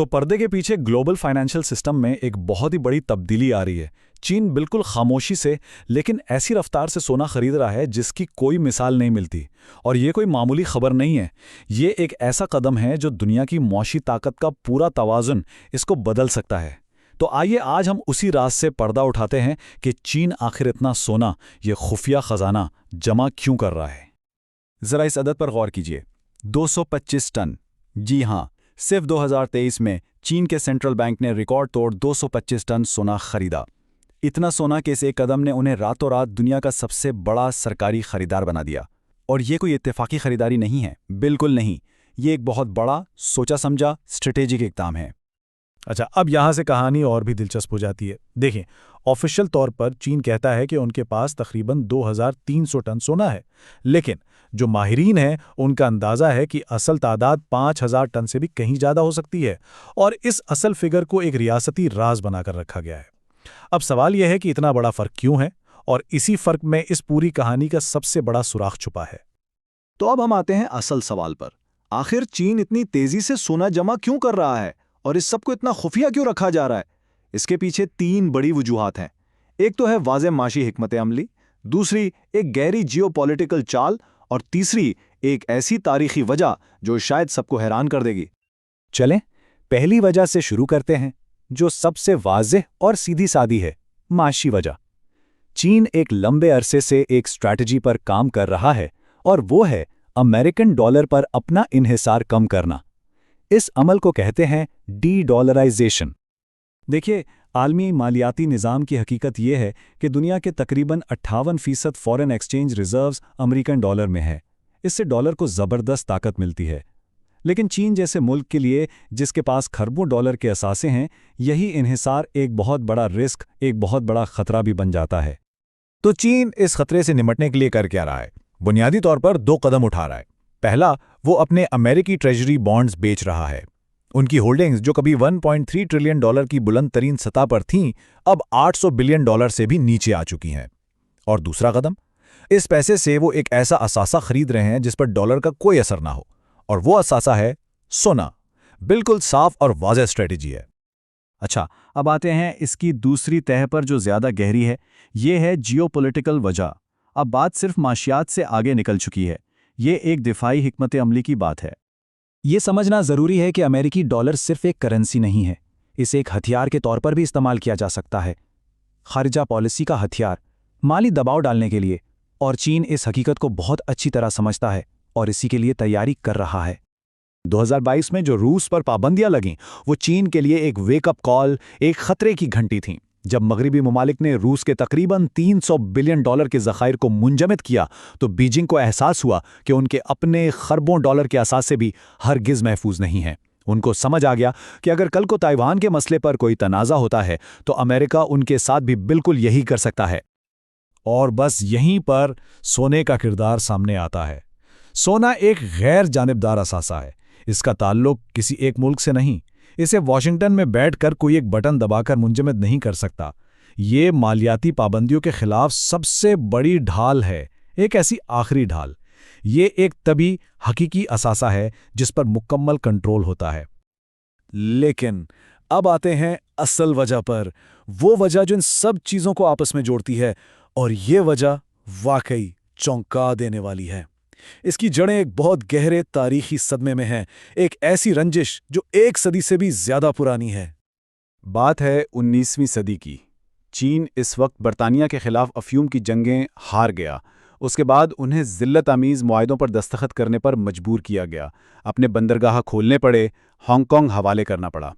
तो पर्दे के पीछे ग्लोबल फाइनेंशियल सिस्टम में एक बहुत ही बड़ी तब्दीली आ रही है। चीन बिल्कुल खामोशी से लेकिन ऐसी रफ्तार से सोना खरीद रहा है जिसकी कोई मिसाल नहीं मिलती। और ये कोई मामूली खबर नहीं है, ये एक ऐसा कदम है जो दुनिया की मौशी ताकत का पूरा तवाज़ुन इसको बदल सकता है। तो आइए आज हम उसी राज से पर्दा उठाते हैं कि चीन आखिर इतना सोना, ये खुफिया खजाना जमा क्यों कर रहा है। ज़रा इस अदद पर गौर कीजिए, 225 टन। जी हाँ, सिर्फ 2023 में चीन के सेंट्रल बैंक ने रिकॉर्ड तोड़ 225 टन सोना खरीदा। इतना सोना के इस एक कदम ने उन्हें रातों रात दुनिया का सबसे बड़ा सरकारी खरीदार बना दिया। और ये कोई इत्तेफाकी खरीदारी नहीं है, बिल्कुल नहीं। ये एक बहुत बड़ा, सोचा समझा स्ट्रेटेजिक इक़दाम है। अच्छा, अब यहाँ से कहानी और भी दिलचस्प हो जाती है। देखिए, ऑफिशियल तौर पर चीन कहता है कि उनके पास तकरीबन 2300 टन सोना है, लेकिन जो माहिरीन हैं उनका अंदाज़ा है कि असल तादाद 5000 टन से भी कहीं ज़्यादा हो सकती है, और इस असल फिगर को एक रियासती राज बनाकर रखा गया है। अब सवाल यह है कि इतना बड़ा फ़र्क क्यों है, और इसी फ़र्क में इस पूरी कहानी का सबसे बड़ा सुराख छुपा है। तो अब हम आते हैं असल सवाल पर। आखिर चीन इतनी तेज़ी से सोना जमा क्यों कर रहा है और इस सब को इतना खुफिया क्यों रखा जा रहा है? इसके पीछे 3 बड़ी वजूहात हैं। एक तो है वाज़ेह माशी हिकमत अमली, दूसरी एक गहरी जियोपॉलिटिकल चाल, और तीसरी एक ऐसी तारीखी वजह जो शायद सबको हैरान कर देगी। चलें, पहली वजह से शुरू करते हैं, जो सबसे वाज़ेह और सीधी सादी है, माशी वजह। चीन एक लंबे अरसे से एक स्ट्रैटेजी पर काम कर रहा है, और वो है अमेरिकन डॉलर पर अपना इन्हिसार कम करना। इस अमल को कहते हैं डी-डॉलराइजेशन। देखिए, आलमी मालियाती निज़ाम की हकीकत यह है कि दुनिया के तकरीबन 58% foreign exchange reserves American dollar में है। इससे डॉलर को ज़बरदस्त ताकत मिलती है। लेकिन चीन जैसे मुल्क के लिए, जिसके पास खरबों डॉलर के असासे हैं, यही इन्हिसार एक बहुत बड़ा रिस्क, एक बहुत बड़ा खतरा भी बन जाता है। तो चीन इस खतरे से निपटने के लिए कर क्या रहा है? बुनियादी तौर पर 2 कदम उठा रहा है। पहला, वो अपने अमेरिकी ट्रेजरी बॉन्ड्स बेच रहा है। उनकी होल्डिंग्स, जो कभी $1.3 ट्रिलियन की बुलंद तरीन सतह पर थीं, अब $800 बिलियन से भी नीचे आ चुकी हैं। और दूसरा कदम, इस पैसे से वो एक ऐसा असासा खरीद रहे हैं जिस पर डॉलर का कोई असर ना हो, और वो असासा है सोना। बिल्कुल साफ और वाज़ेह स्ट्रेटेजी है। अच्छा, अब आते हैं इसकी दूसरी तह पर जो ज़्यादा गहरी है। ये है जियोपॉलिटिकल वजह। अब बात सिर्फ माशियात से आगे निकल चुकी है। ये एक दिफाई हिकमत अमली की बात है। ये समझना ज़रूरी है कि अमेरिकी डॉलर सिर्फ एक करेंसी नहीं है, इसे एक हथियार के तौर पर भी इस्तेमाल किया जा सकता है, खारिजा पॉलिसी का हथियार, माली दबाव डालने के लिए। और चीन इस हकीकत को बहुत अच्छी तरह समझता है और इसी के लिए तैयारी कर रहा है। 2022 में जो रूस पर पाबंदियां लगीं, वो चीन के लिए एक वेकअप कॉल, एक खतरे की घंटी थीं। जब मगरिबी ममालिक ने रूस के तकरीबन $300 बिलियन के ज़खायर को मुंजमद किया, तो बीजिंग को एहसास हुआ कि उनके अपने खरबों डॉलर के असासे भी हरगिज़ महफूज नहीं हैं। उनको समझ आ गया कि अगर कल को ताइवान के मसले पर कोई तनाज़ा होता है तो अमेरिका उनके साथ भी बिल्कुल यही कर सकता है। और बस यहीं पर सोने का किरदार सामने आता है। सोना एक गैर जानिबदार असासा है। इसका ताल्लुक किसी एक मुल्क से नहीं। इसे वॉशिंगटन में बैठकर कोई एक बटन दबाकर मुंजमद नहीं कर सकता। ये मालियाती पाबंदियों के खिलाफ सबसे बड़ी ढाल है, एक ऐसी आखिरी ढाल। ये एक तभी हकीकी असासा है जिस पर मुकम्मल कंट्रोल होता है। लेकिन अब आते हैं असल वजह पर, वो वजह जो इन सब चीज़ों को आपस में जोड़ती है, और ये वजह वाकई चौंका देने वाली है। इसकी जड़ें एक बहुत गहरे तारीखी सदमे में हैं, एक ऐसी रंजिश जो 1 सदी से भी ज़्यादा पुरानी है। बात है 19वीं सदी की। चीन इस वक्त बरतानिया के खिलाफ अफ्यूम की जंगें हार गया। उसके बाद उन्हें ज़िल्लत आमीज़ मुआहदों पर दस्तखत करने पर मजबूर किया गया। अपने बंदरगाह खोलने पड़े, हांगकांग हवाले करना पड़ा।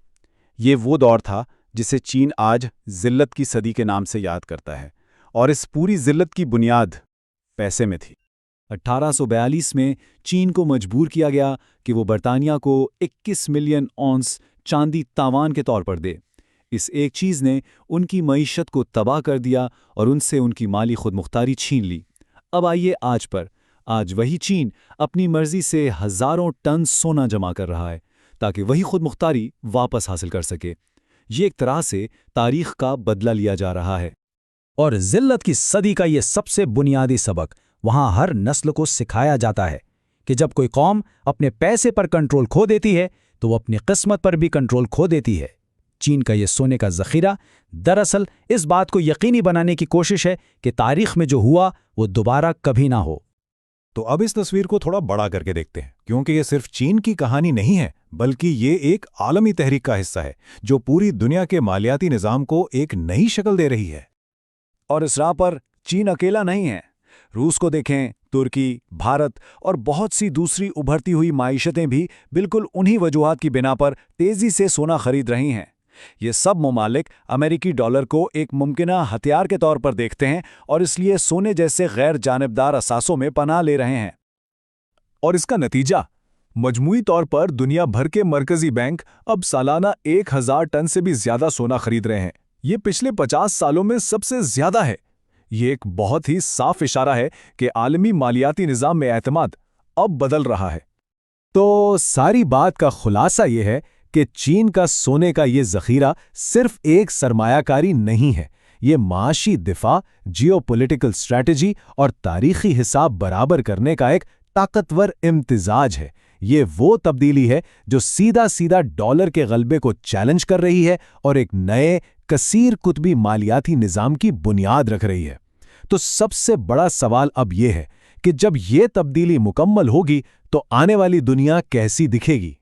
ये वो दौर था जिसे चीन आज ज़िल्लत की सदी के नाम से याद करता है, और इस पूरी ज़िल्लत की बुनियाद पैसे में थी। 1842 में चीन को मजबूर किया गया कि वो बरतानिया को 21 मिलियन औंस चांदी तावान के तौर पर दे। इस एक चीज़ ने उनकी मईशत को तबाह कर दिया और उनसे उनकी माली खुदमुख्तारी छीन ली। अब आइए आज पर। आज वही चीन अपनी मर्जी से हज़ारों टन सोना जमा कर रहा है ताकि वही खुदमुख्तारी वापस हासिल कर सके। ये एक तरह से तारीख का बदला लिया जा रहा है। और ज़िल्लत की सदी का ये सबसे बुनियादी सबक वहाँ हर नस्ल को सिखाया जाता है कि जब कोई कौम अपने पैसे पर कंट्रोल खो देती है تو وہ اپنی قسمت پر بھی کنٹرول کھو دیتی ہے۔ چین کا یہ سونے کا ذخیرہ دراصل اس بات کو یقینی بنانے کی کوشش ہے کہ تاریخ میں جو ہوا وہ دوبارہ کبھی نہ ہو۔ تو اب اس تصویر کو تھوڑا بڑا کر کے دیکھتے ہیں، کیونکہ یہ صرف چین کی کہانی نہیں ہے بلکہ یہ ایک عالمی تحریک کا حصہ ہے جو پوری دنیا کے مالیاتی نظام کو ایک نئی شکل دے رہی ہے۔ اور اس راہ پر چین اکیلا نہیں ہے۔ روس کو دیکھیں، ترکی، بھارت اور بہت سی دوسری ابھرتی ہوئی معیشتیں بھی بالکل انہی وجوہات کی بنا پر تیزی سے سونا خرید رہی ہیں۔ یہ سب ممالک امریکی ڈالر کو ایک ممکنہ ہتھیار کے طور پر دیکھتے ہیں اور اس لیے سونے جیسے غیر جانبدار اثاثوں میں پناہ لے رہے ہیں۔ اور اس کا نتیجہ مجموعی طور پر دنیا بھر کے مرکزی بینک اب سالانہ 1000 ٹن سے بھی زیادہ سونا خرید رہے ہیں۔ یہ پچھلے 50 سالوں میں سب سے زیادہ ہے۔ یہ ایک بہت ہی صاف اشارہ ہے کہ عالمی مالیاتی نظام میں اعتماد اب بدل رہا ہے۔ تو ساری بات کا خلاصہ یہ ہے کہ چین کا سونے کا یہ ذخیرہ صرف ایک سرمایہ کاری نہیں ہے، یہ معاشی دفاع، جیو پولیٹیکل اسٹریٹجی اور تاریخی حساب برابر کرنے کا ایک طاقتور امتزاج ہے۔ یہ وہ تبدیلی ہے جو سیدھا ڈالر کے غلبے کو چیلنج کر رہی ہے اور ایک نئے کثیر قطبی مالیاتی نظام کی بنیاد رکھ رہی ہے۔ تو سب سے بڑا سوال اب یہ ہے کہ جب یہ تبدیلی مکمل ہوگی تو آنے والی دنیا کیسی دکھے گی؟